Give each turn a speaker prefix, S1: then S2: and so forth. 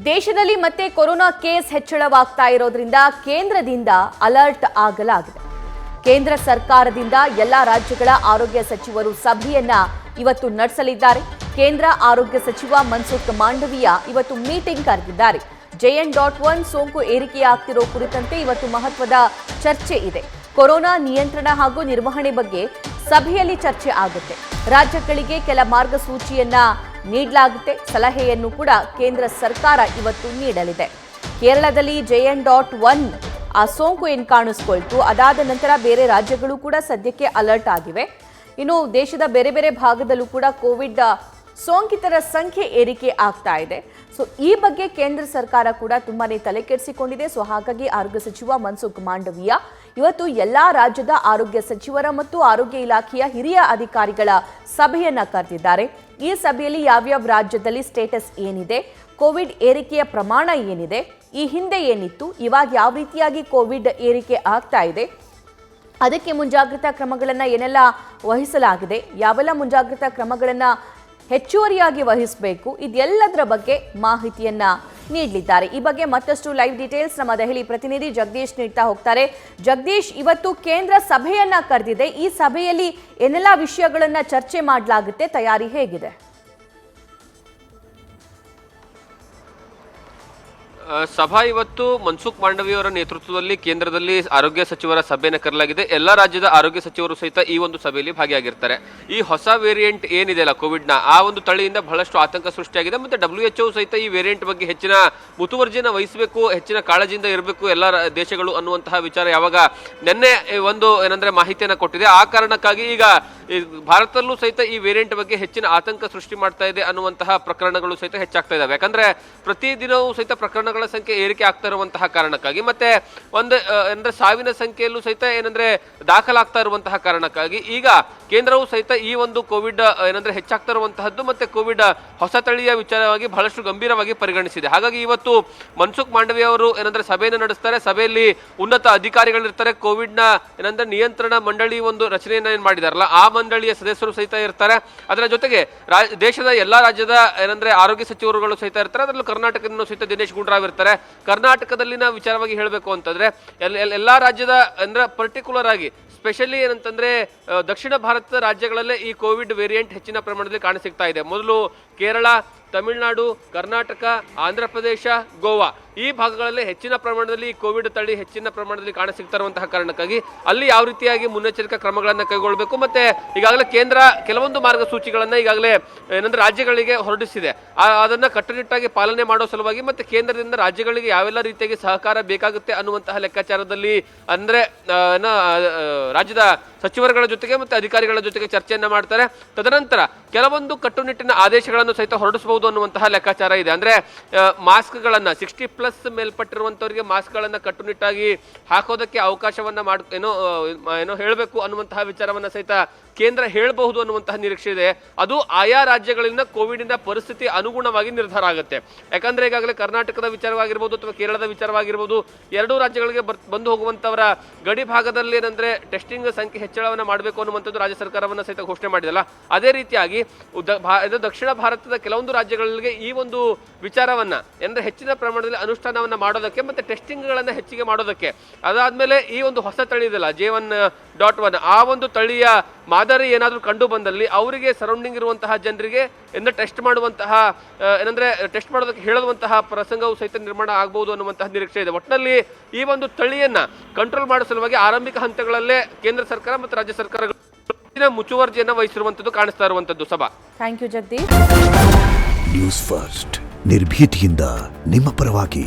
S1: ದೇಶದಲ್ಲಿ ಮತ್ತೆ corona case ಹೆಚ್ಚಳವಾಗ್ತಾ ಇರೋದ್ರಿಂದ ಕೇಂದ್ರದಿಂದ ಅಲರ್ಟ್ ಆಗಲಾಗಿದೆ. ಕೇಂದ್ರ ಸರ್ಕಾರದಿಂದ ಎಲ್ಲಾ ರಾಜ್ಯಗಳ ಆರೋಗ್ಯ ಸಚಿವರು ಸಭೆಯನ್ನ ಇವತ್ತು ನಡೆಸಲಿದ್ದಾರೆ. ಕೇಂದ್ರ ಆರೋಗ್ಯ ಸಚಿವ ಮನ್ಸುಖ್ ಮಾಂಡವಿಯಾ ಇವತ್ತು ಮೀಟಿಂಗ್ ಕರೆದಿದ್ದಾರೆ. JN.1 ಸೋಂಕು ಏರಿಕೆಯಾಗ್ತಿರೋ ಕುರಿತಂತೆ ಇವತ್ತು ಮಹತ್ವದ ಚರ್ಚೆ ಇದೆ. ಕೊರೋನಾ ನಿಯಂತ್ರಣ ಹಾಗೂ ನಿರ್ವಹಣೆ ಬಗ್ಗೆ ಸಭೆಯಲ್ಲಿ ಚರ್ಚೆ ಆಗುತ್ತೆ. ರಾಜ್ಯಗಳಿಗೆ ಕೆಲ ಮಾರ್ಗಸೂಚಿಯನ್ನ ನೀಡಲಾಗುತ್ತೆ. ಸಲಹೆಯನ್ನು ಕೂಡ ಕೇಂದ್ರ ಸರ್ಕಾರ ಇವತ್ತು ನೀಡಲಿದೆ. ಕೇರಳದಲ್ಲಿ JN.1 ಆ ಸೋಂಕು ಏನು ಕಾಣಿಸ್ಕೊಳ್ತು, ಅದಾದ ನಂತರ ಬೇರೆ ರಾಜ್ಯಗಳು ಕೂಡ ಸದ್ಯಕ್ಕೆ ಅಲರ್ಟ್ ಆಗಿವೆ. ಇನ್ನು ದೇಶದ ಬೇರೆ ಬೇರೆ ಭಾಗದಲ್ಲೂ ಕೂಡ ಕೋವಿಡ್ ಸೋಂಕಿತರ ಸಂಖ್ಯೆ ಏರಿಕೆ ಆಗ್ತಾ ಇದೆ. ಈ ಬಗ್ಗೆ ಕೇಂದ್ರ ಸರ್ಕಾರ ಕೂಡ ತುಂಬಾನೇ ತಲೆ ಕೆಡಿಸಿಕೊಂಡಿದೆ. ಹಾಗಾಗಿ ಆರೋಗ್ಯ ಸಚಿವ ಮನ್ಸುಖ್ ಮಾಂಡವಿಯಾ ಇವತ್ತು ಎಲ್ಲಾ ರಾಜ್ಯದ ಆರೋಗ್ಯ ಸಚಿವರ ಮತ್ತು ಆರೋಗ್ಯ ಇಲಾಖೆಯ ಹಿರಿಯ ಅಧಿಕಾರಿಗಳ ಸಭೆಯನ್ನ ಕರೆದಿದ್ದಾರೆ. ಈ ಸಭೆಯಲ್ಲಿ ಯಾವ್ಯಾವ ರಾಜ್ಯದಲ್ಲಿ ಸ್ಟೇಟಸ್ ಏನಿದೆ, ಕೋವಿಡ್ ಏರಿಕೆಯ ಪ್ರಮಾಣ ಏನಿದೆ, ಈ ಹಿಂದೆ ಏನಿತ್ತು, ಇವಾಗ ಯಾವ ರೀತಿಯಾಗಿ ಕೋವಿಡ್ ಏರಿಕೆ ಆಗ್ತಾ ಇದೆ, ಅದಕ್ಕೆ ಮುಂಜಾಗ್ರತಾ ಕ್ರಮಗಳನ್ನ ಏನೆಲ್ಲ ವಹಿಸಲಾಗಿದೆ, ಯಾವೆಲ್ಲ ಮುಂಜಾಗ್ರತಾ ಕ್ರಮಗಳನ್ನ ಹೆಚ್ಚುವರಿಯಾಗಿ ವಹಿಸಬೇಕು, ಇದೆಲ್ಲದರ ಬಗ್ಗೆ ಮಾಹಿತಿಯನ್ನ ನೀಡಲಿದ್ದಾರೆ. ಈ ಬಗ್ಗೆ ಮತ್ತಷ್ಟು ಲೈವ್ ಡೀಟೇಲ್ಸ್ ನಮ್ಮ ದೆಹಲಿ ಪ್ರತಿನಿಧಿ ಜಗದೀಶ್ ನೀಡ್ತಾ ಹೋಗ್ತಾರೆ. ಜಗದೀಶ್, ಇವತ್ತು ಕೇಂದ್ರ ಸಭೆಯನ್ನ ಕರೆದಿದೆ. ಈ ಸಭೆಯಲ್ಲಿ ಏನೆಲ್ಲ ವಿಷಯಗಳನ್ನ ಚರ್ಚೆ ಮಾಡಲಾಗುತ್ತೆ, ತಯಾರಿ ಹೇಗಿದೆ?
S2: ಸಭಾ ಇವತ್ತು ಮನ್ಸುಖ್ ಮಾಂಡವಿಯವರ ನೇತೃತ್ವದಲ್ಲಿ ಕೇಂದ್ರದಲ್ಲಿ ಆರೋಗ್ಯ ಸಚಿವರ ಸಭೆಯನ್ನು ಕರೆಯಲಾಗಿದೆ. ಎಲ್ಲ ರಾಜ್ಯದ ಆರೋಗ್ಯ ಸಚಿವರು ಸಹಿತ ಈ ಒಂದು ಸಭೆಯಲ್ಲಿ ಭಾಗಿಯಾಗಿರ್ತಾರೆ. ಈ ಹೊಸ ವೇರಿಯಂಟ್ ಏನಿದೆಯಲ್ಲ ಕೋವಿಡ್ನ, ಆ ಒಂದು ತಳಿಯಿಂದ ಬಹಳಷ್ಟು ಆತಂಕ ಸೃಷ್ಟಿಯಾಗಿದೆ. ಮತ್ತೆ WHO ಸಹಿತ ಈ ವೇರಿಯಂಟ್ ಬಗ್ಗೆ ಹೆಚ್ಚಿನ ಮುತುವರ್ಜಿಯನ್ನು ವಹಿಸಬೇಕು, ಹೆಚ್ಚಿನ ಕಾಳಜಿಯಿಂದ ಇರಬೇಕು ಎಲ್ಲ ದೇಶಗಳು ಅನ್ನುವಂತಹ ವಿಚಾರ ಯಾವಾಗ ನಿನ್ನೆ ಒಂದು ಏನಂದ್ರೆ ಮಾಹಿತಿಯನ್ನು ಕೊಟ್ಟಿದೆ. ಆ ಕಾರಣಕ್ಕಾಗಿ ಈಗ ಭಾರತದಲ್ಲೂ ಸಹಿತ ಈ ವೇರಿಯಂಟ್ ಬಗ್ಗೆ ಹೆಚ್ಚಿನ ಆತಂಕ ಸೃಷ್ಟಿ ಮಾಡ್ತಾ ಇದೆ ಅನ್ನುವಂತಹ ಪ್ರಕರಣಗಳು ಸಹಿತ ಹೆಚ್ಚಾಗ್ತಾ ಇದಾವೆ. ಯಾಕಂದ್ರೆ ಪ್ರತಿದಿನವೂ ಸಹಿತ ಪ್ರಕರಣಗಳ ಸಂಖ್ಯೆ ಏರಿಕೆ ಆಗ್ತಾ ಇರುವಂತಹ ಕಾರಣಕ್ಕಾಗಿ, ಮತ್ತೆ ಅಂದ್ರೆ ಸಾವಿನ ಸಂಖ್ಯೆಯಲ್ಲೂ ಸಹಿತ ಏನಂದ್ರೆ ದಾಖಲಾಗ್ತಾ ಇರುವಂತಹ ಕಾರಣಕ್ಕಾಗಿ ಈಗ ಕೇಂದ್ರವು ಸಹಿತ ಈ ಒಂದು ಕೋವಿಡ್ ಏನಂದ್ರೆ ಹೆಚ್ಚಾಗ್ತಾ ಇರುವಂತಹದ್ದು ಮತ್ತೆ ಕೋವಿಡ್ ಹೊಸ ತಳಿಯ ವಿಚಾರವಾಗಿ ಬಹಳಷ್ಟು ಗಂಭೀರವಾಗಿ ಪರಿಗಣಿಸಿದೆ. ಹಾಗಾಗಿ ಇವತ್ತು ಮನ್ಸುಖ್ ಮಾಂಡವಿಯಾ ಅವರು ಏನಂದ್ರೆ ಸಭೆಯನ್ನು ನಡೆಸ್ತಾರೆ. ಸಭೆಯಲ್ಲಿ ಉನ್ನತ ಅಧಿಕಾರಿಗಳಿರ್ತಾರೆ. ಕೋವಿಡ್ನ ಏನಂದ್ರೆ ನಿಯಂತ್ರಣ ಮಂಡಳಿ ಒಂದು ರಚನೆಯನ್ನ ಏನ್ ಮಾಡಿದಾರಲ್ಲ, ಆ ಮಂಡಳಿಯ ಸದಸ್ಯರು ಸಹಿತ ಇರ್ತಾರೆ. ಅದರ ಜೊತೆಗೆ ದೇಶದ ಎಲ್ಲಾ ರಾಜ್ಯದ ಏನಂದ್ರೆ ಆರೋಗ್ಯ ಸಚಿವರುಗಳು ಸಹಿತ ಇರ್ತಾರೆ. ಅದರಲ್ಲೂ ಕರ್ನಾಟಕದ ಸಹಿತ ದಿನೇಶ್ ಗುಂಡೂರಾವ್ ಇರ್ತಾರೆ. ಕರ್ನಾಟಕದಲ್ಲಿನ ವಿಚಾರವಾಗಿ ಹೇಳಬೇಕು ಅಂತಂದ್ರೆ ಎಲ್ಲಾ ರಾಜ್ಯದ ಅಂದ್ರೆ ಪರ್ಟಿಕ್ಯುಲರ್ ಆಗಿ ಸ್ಪೆಷಲಿ ಏನಂತಂದ್ರೆ ದಕ್ಷಿಣ ಭಾರತದ ರಾಜ್ಯಗಳಲ್ಲೇ ಈ ಕೋವಿಡ್ ವೇರಿಯಂಟ್ ಹೆಚ್ಚಿನ ಪ್ರಮಾಣದಲ್ಲಿ ಕಾಣಸಿಗ್ತಾ ಇದೆ. ಮೊದಲು ಕೇರಳ, ತಮಿಳುನಾಡು, ಕರ್ನಾಟಕ, ಆಂಧ್ರ ಪ್ರದೇಶ, ಗೋವಾ ಈ ಭಾಗಗಳಲ್ಲಿ ಹೆಚ್ಚಿನ ಪ್ರಮಾಣದಲ್ಲಿ ಕೋವಿಡ್ ತಳಿ ಹೆಚ್ಚಿನ ಪ್ರಮಾಣದಲ್ಲಿ ಕಾಣಸಿಗ್ತಾ ಇರುವಂತಹ ಕಾರಣಕ್ಕಾಗಿ ಅಲ್ಲಿ ಯಾವ ರೀತಿಯಾಗಿ ಮುನ್ನೆಚ್ಚರಿಕಾ ಕ್ರಮಗಳನ್ನು ಕೈಗೊಳ್ಳಬೇಕು, ಮತ್ತೆ ಈಗಾಗಲೇ ಕೇಂದ್ರ ಕೆಲವೊಂದು ಮಾರ್ಗಸೂಚಿಗಳನ್ನ ಈಗಾಗಲೇ ಏನಂದ್ರೆ ರಾಜ್ಯಗಳಿಗೆ ಹೊರಡಿಸಿದೆ. ಅದನ್ನ ಕಟ್ಟುನಿಟ್ಟಾಗಿ ಪಾಲನೆ ಮಾಡೋ ಸಲುವಾಗಿ ಮತ್ತೆ ಕೇಂದ್ರದಿಂದ ರಾಜ್ಯಗಳಿಗೆ ಯಾವೆಲ್ಲ ರೀತಿಯಾಗಿ ಸಹಕಾರ ಬೇಕಾಗುತ್ತೆ ಅನ್ನುವಂತಹ ಲೆಕ್ಕಾಚಾರದಲ್ಲಿ ಅಂದ್ರೆ ರಾಜ್ಯದ ಸಚಿವರುಗಳ ಜೊತೆಗೆ ಮತ್ತೆ ಅಧಿಕಾರಿಗಳ ಜೊತೆಗೆ ಚರ್ಚೆಯನ್ನ ಮಾಡ್ತಾರೆ. ತದನಂತರ ಕೆಲವೊಂದು ಕಟ್ಟುನಿಟ್ಟಿನ ಆದೇಶಗಳನ್ನು ಸಹಿತ ಹೊರಡಿಸಬಹುದು ಅನ್ನುವಂತಹ ಲೆಕ್ಕಾಚಾರ ಇದೆ. ಅಂದ್ರೆ ಮಾಸ್ಕ್ಗಳನ್ನ 60+ ಮೇಲ್ಪಟ್ಟಿರುವಂತವರಿಗೆ ಮಾಸ್ಕ್ಗಳನ್ನ ಕಟ್ಟುನಿಟ್ಟಾಗಿ ಹಾಕೋದಕ್ಕೆ ಅವಕಾಶವನ್ನ ಏನೋ ಹೇಳಬೇಕು ಅನ್ನುವಂತಹ ವಿಚಾರವನ್ನ ಸಹಿತ ಕೇಂದ್ರ ಹೇಳಬಹುದು ಅನ್ನುವಂತಹ ನಿರೀಕ್ಷೆ ಇದೆ. ಅದು ಆಯಾ ರಾಜ್ಯಗಳಿಂದ ಕೋವಿಡ್ ಪರಿಸ್ಥಿತಿ ಅನುಗುಣವಾಗಿ ನಿರ್ಧಾರ ಆಗುತ್ತೆ. ಯಾಕಂದ್ರೆ ಈಗಾಗಲೇ ಕರ್ನಾಟಕದ ವಿಚಾರವಾಗಿರ್ಬೋದು ಅಥವಾ ಕೇರಳದ ವಿಚಾರವಾಗಿರ್ಬೋದು, ಎರಡೂ ರಾಜ್ಯಗಳಿಗೆ ಬಂದು ಹೋಗುವಂತವರ ಗಡಿ ಭಾಗದಲ್ಲಿ ಏನಂದ್ರೆ ಟೆಸ್ಟಿಂಗ್ ಸಂಖ್ಯೆ ಹೆಚ್ಚಳವನ್ನ ಮಾಡಬೇಕು ಅನ್ನುವಂಥದ್ದು ರಾಜ್ಯ ಸರ್ಕಾರವನ್ನ ಸಹಿತ ಘೋಷಣೆ ಮಾಡಿದಲ್ಲ. ಅದೇ ರೀತಿಯಾಗಿ ದಕ್ಷಿಣ ಭಾರತದ ಕೆಲವೊಂದು ರಾಜ್ಯಗಳಿಗೆ ಈ ಒಂದು ವಿಚಾರವನ್ನ ಅಂದ್ರೆ ಹೆಚ್ಚಿನ ಪ್ರಮಾಣದಲ್ಲಿ ಅನುಷ್ಠಾನವನ್ನ ಮಾಡೋದಕ್ಕೆ ಮತ್ತೆ ಟೆಸ್ಟಿಂಗ್ ಗಳನ್ನ ಹೆಚ್ಚಿಗೆ ಮಾಡೋದಕ್ಕೆ, ಅದಾದ್ಮೇಲೆ ಈ ಒಂದು ಹೊಸ ತಳಿ ಇದೆಯಲ್ಲ JN.1 ಆ ಒಂದು ತಳಿಯ ಮಾದರಿ ಏನಾದರೂ ಕಂಡು ಬಂದಲ್ಲಿ ಅವರಿಗೆ ಸರೌಂಡಿಂಗ್ ಇರುವಂತಹ ಜನರಿಗೆ ಟೆಸ್ಟ್ ಮಾಡುವಂತಹ ಏನಂದ್ರೆ ಟೆಸ್ಟ್ ಮಾಡೋದಕ್ಕೆ ಹೇಳುವಂತಹ ಪ್ರಸಂಗವು ಸಹಿತ ನಿರ್ಮಾಣ ಆಗಬಹುದು ಅನ್ನುವಂತಹ ನಿರೀಕ್ಷೆ ಇದೆ. ಒಟ್ಟಿನಲ್ಲಿ ಈ ಒಂದು ತಳಿಯನ್ನ ಕಂಟ್ರೋಲ್ ಮಾಡೋ ಸಲುವಾಗಿ ಆರಂಭಿಕ ಹಂತಗಳಲ್ಲೇ ಕೇಂದ್ರ ಸರ್ಕಾರ ಮತ್ತು ರಾಜ್ಯ ಸರ್ಕಾರಗಳು ಮುಚುವರ್ಜಿಯನ್ನು ವಹಿಸಿರುವಂತದ್ದು ಕಾಣಿಸ್ತಾ ಇರುವಂತದ್ದು. ಸಭಾ,
S1: thank you Jagadish.
S3: News First ನಿರ್ಭೀತಿಯಿಂದ ನಿಮ್ಮ ಪರವಾಗಿ.